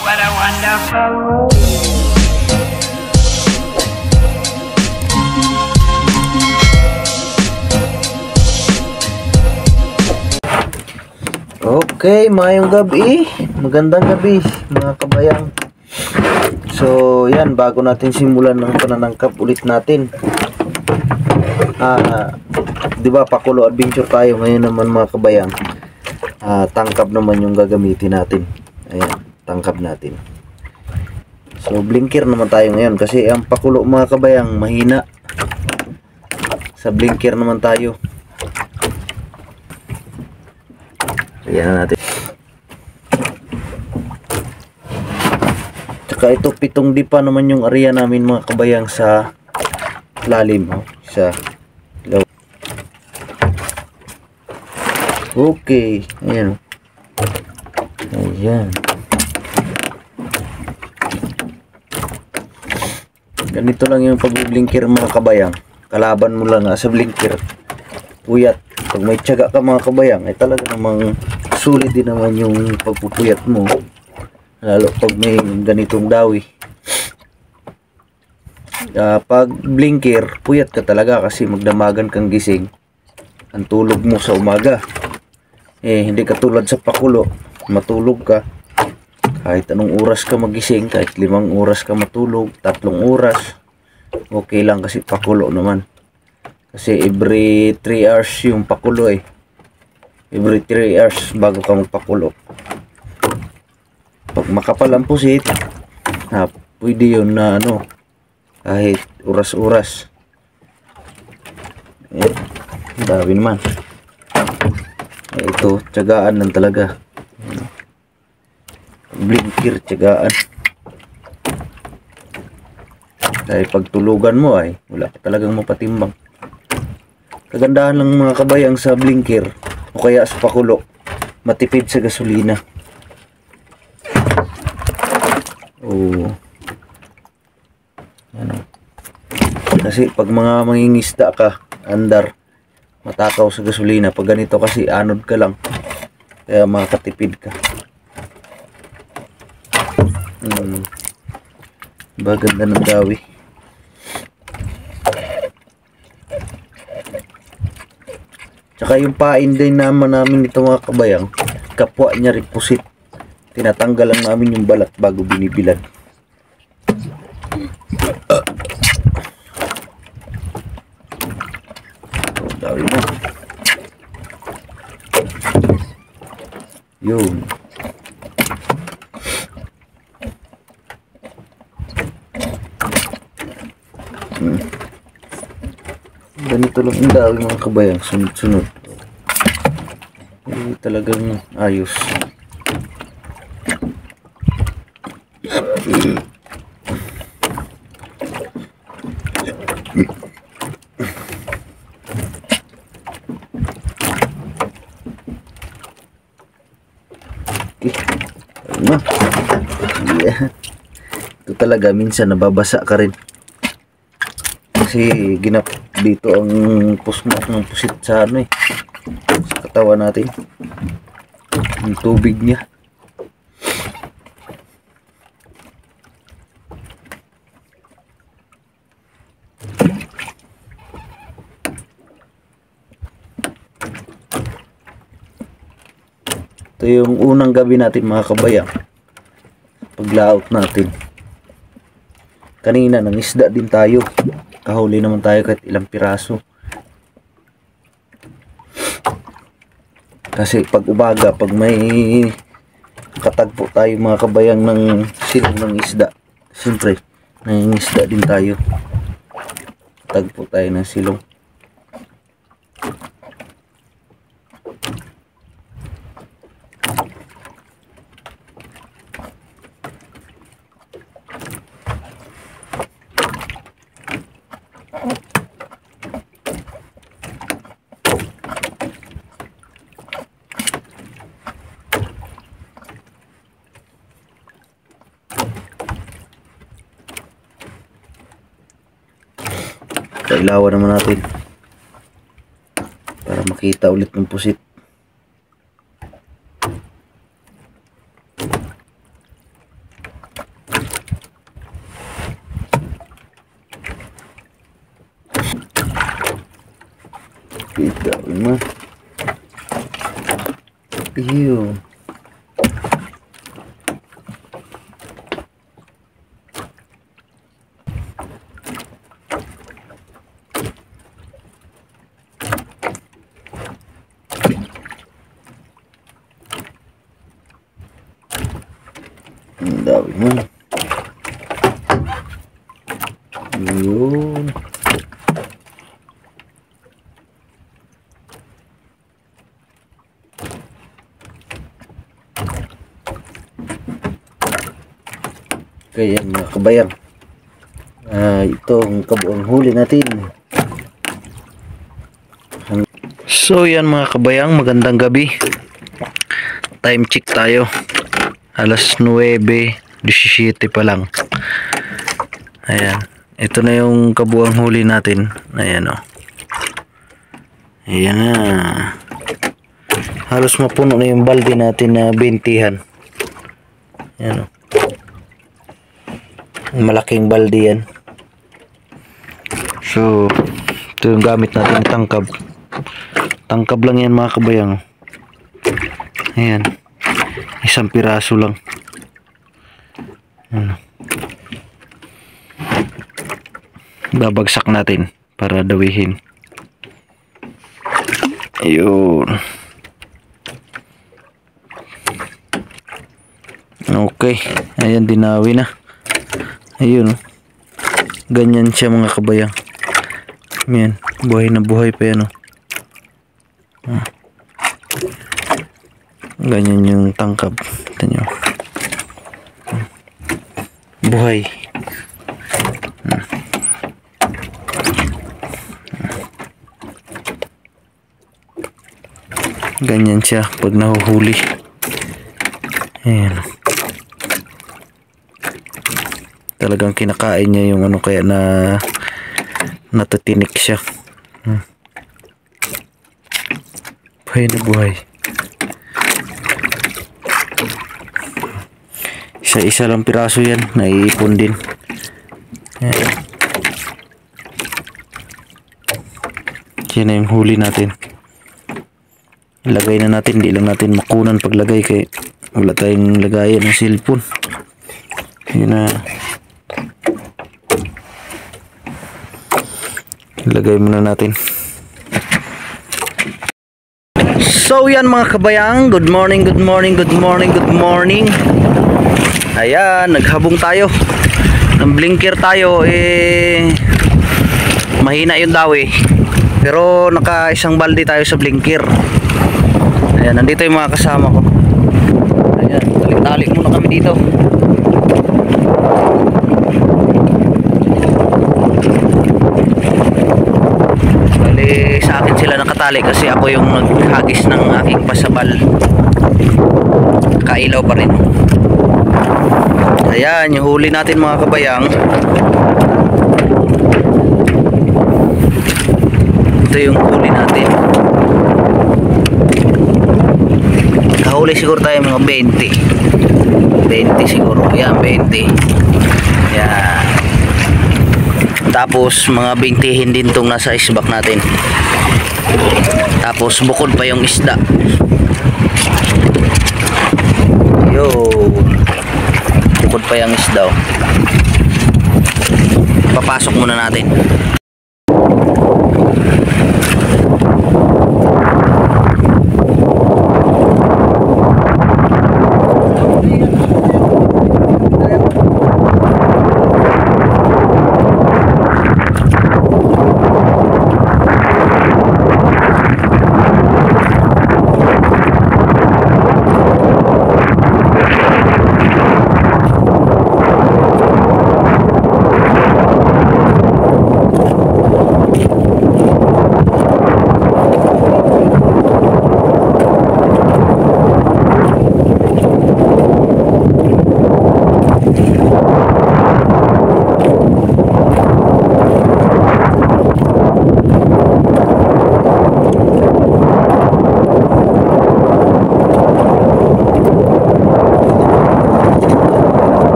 What a wonderful world. Okay, mayong gabi. Magandang gabi, mga kabayang. So, yan, bago natin simulan ng pananangkap ulit natin. Di ba, pakulo adventure tayo ngayon naman, mga kabayang. Tangkap naman yung gagamitin natin. Ayan, tangkap natin. So, blinker naman tayo ngayon kasi ang pakulo, mga kabayang, mahina. Sa blinker naman tayo. Ayan na natin. Tsaka ito, 7 dipa naman yung area namin, mga kabayang, sa lalim. Sa low. Okay. Ayan. Ayan. Ganito lang yung pag-blinker, mga kabayang. Kalaban mo lang sa blinker. Puyat. Pag may tiyaga ka, mga kabayang, ay talaga namang sulit din naman yung pagpupuyat mo. Lalo pag may ganitong dawi. Pag blinker, puyat ka talaga kasi magdamagan kang gising. Ang tulog mo sa umaga. Hindi katulad sa pakulo. Matulog ka. Kahit anong oras ka magising, kahit 5 oras ka matulog, 3 oras, okay lang kasi pakulo naman. Kasi every 3 hours yung pakulo Every 3 hours bago ka magpakulo. Pag makapal ang pusit, pwede yun na kahit oras-oras. Dami naman. Ito, tiyagaan lang talaga. Blinker, tiyagaan. Dahil pagtulugan mo wala ka talagang mapatimbang. Kagandahan lang, mga kabayang, sa blinker o kaya sa pakulo, matipid sa gasolina. Kasi pag mga mangingisda ka, andar, matakaw sa gasolina. Pag ganito kasi, anod ka lang, kaya makatipid ka. Baganda ng dawi. Tsaka yung pain din naman namin ito, mga kabayang, kapwa niya ripusit. Tinatanggal lang namin yung balat bago binibilad. Dami mo. Yun. Ganito lang ang dami, mga kabayang, sunod-sunod. Talagang ayos. Ito talaga, minsan nababasa ka rin. Kasi ginap dito ang pusmak ng pusit sa sa katawan natin. Yung tubig niya. Ito yung unang gabi natin, mga kabayang, paglaot natin. Kanina nangisda din tayo. Kahuli naman tayo kahit ilang piraso. Kasi pag umaga, pag may katagpo tayo, mga kabayang, ng silong ng isda, siyempre nangingisda din tayo. Katagpo tayo ng silong. Ilawan naman natin para makita ulit ng pusit. Yun. Ang dami mo. Yun. Kaya mga kabayan, ito ang kabuang huli natin. So yan mga kabayang, magandang gabi. Time check tayo. Alas 9:17 pa lang. Ayan. Ito na yung kabuang huli natin. Ayan o. Ayan na. Halos mapuno na yung balde natin na 20-han. Ayan o. Malaking balde yan. So, ito yung gamit natin, tangkab. Tangkab lang yan mga kabayang. Ayan. Isang piraso lang. Babagsak natin para dawihin. Ayun. Okay. Ayan, dinawi na. Ayun. Ganyan siya mga kabayang. Ayan. Buhay na buhay pa yan. Ganyan yung tangkab. Ito nyo. Buhay. Ganyan siya pag nahuhuli. Ayan. Talagang kinakain niya yung ano, kaya na natatinik siya. Buhay na buhay. Isa-isa lang piraso yan, naiipon din. Ayan. Yan na yung huli natin. Lagay na natin, hindi lang natin makunan paglagay kaya wala tayong lagayan ng cellphone. Yun na. Lagay muna natin. So yan mga kabayang, good morning, good morning, good morning, good morning. Ayan, naghabong tayo. Ng blinker tayo, mahina yung dawi. Pero naka isang balde tayo sa blinker. Ayan, nandito yung mga kasama ko. Ayan, talik-talik muna kami dito. Bali, sa akin sila nakatali kasi ako yung naghagis ng aking pasabal. Kailaw pa rin. Ayan, yung huli natin mga kabayang. Ito yung huli natin. Kahuli siguro tayo mga 20 siguro. Yan, 20. Yan. Tapos mga 20 din tong nasa isbak natin. Tapos bukod pa yung isda. Yun. Bukod pa yung isda. Papasok muna natin.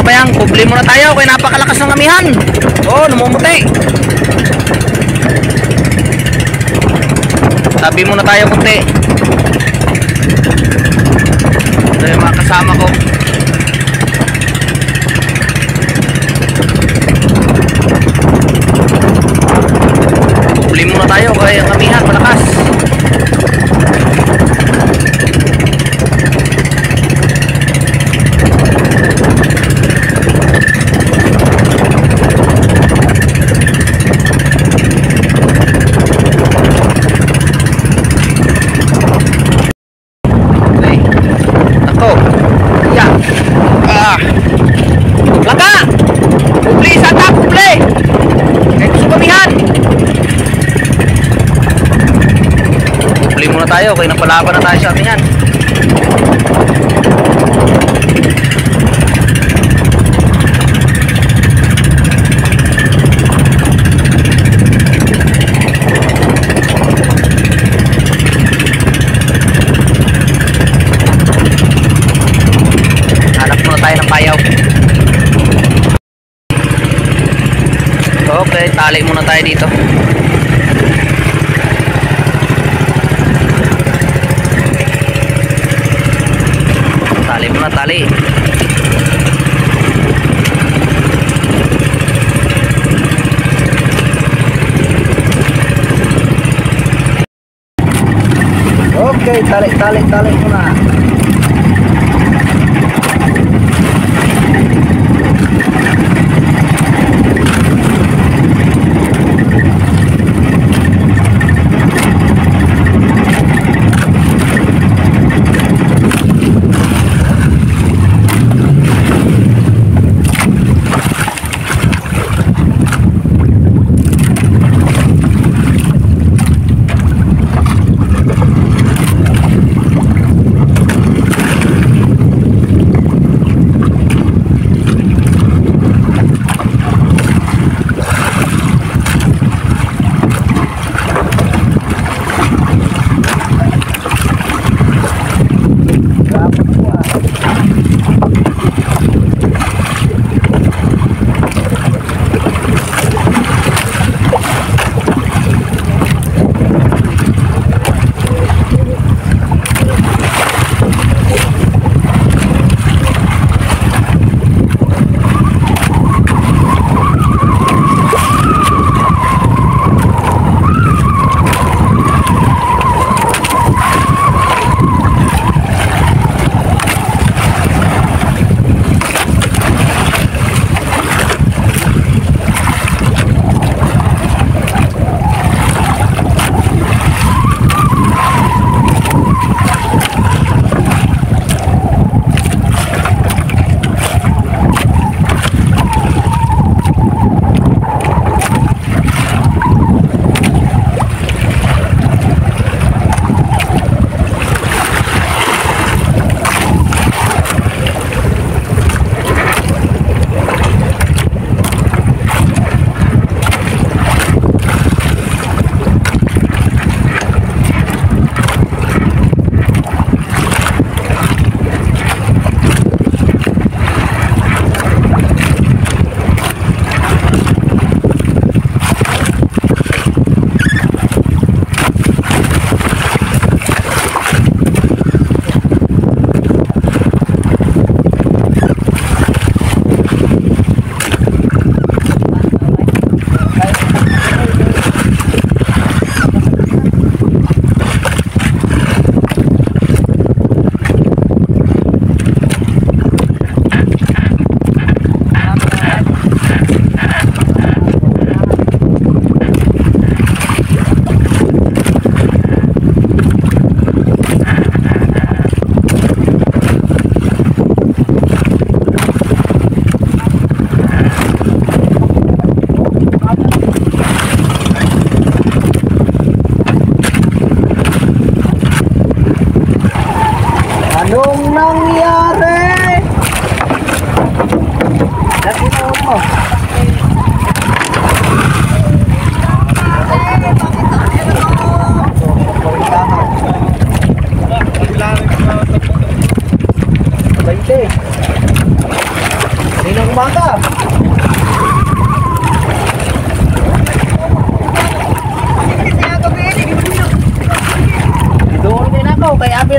kababayang, kubli muna tayo kaya napakalakas ng amihan. Oh, namumuti. Tabi muna tayo kunti. Ito yung mga kasama ko. Kubli muna tayo kaya ang amihan malakas. Tayo, kaya napalaban na tayo sa amin yan. Hanap muna tayo ng payaw. Okay, tali muna tayo dito. Tali. Okay, tali muna.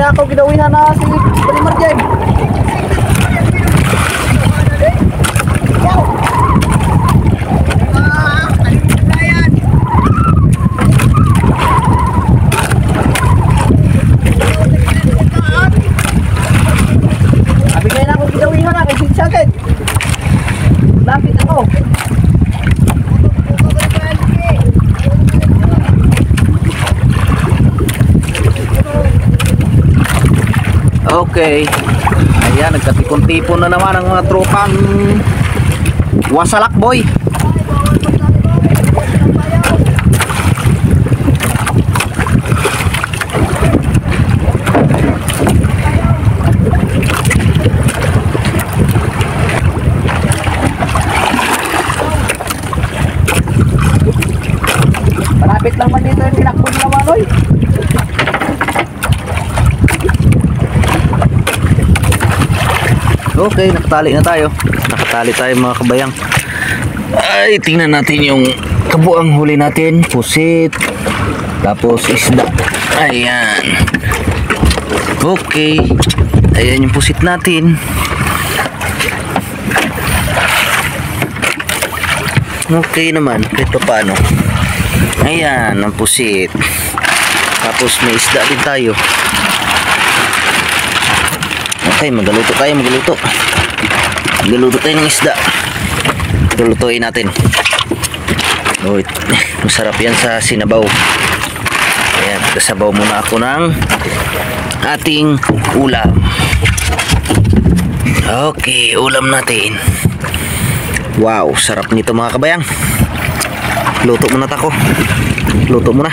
na ako ginawihan na si Palimar dyan. Abigay na ako ginawihan na kay Sinsagan. Lapit ako. Okay. Ayan, nagkatipon-tipon na naman ang mga tropang Wasalak Boy. Malapit lang man dito yung tinakbon naman, oy. Okay, nakatali na tayo. Nakatali tayo mga kabayang. Ay, tingnan natin yung kabuang huli natin. Pusit. Tapos isda. Ayan. Okay. Ayan yung pusit natin. Okay naman. Kahit pa paano. Ayan, ang pusit. Tapos may isda din tayo. Okay, magaluto tayo, magaluto. Magaluto tayo ng isda. Lulutuin natin. Oh, masarap yan sa sinabaw. Ayan, kasabaw muna ako ng ating ulam. Okay, ulam natin. Wow, sarap nito mga kabayang. Luto muna tako. Luto muna.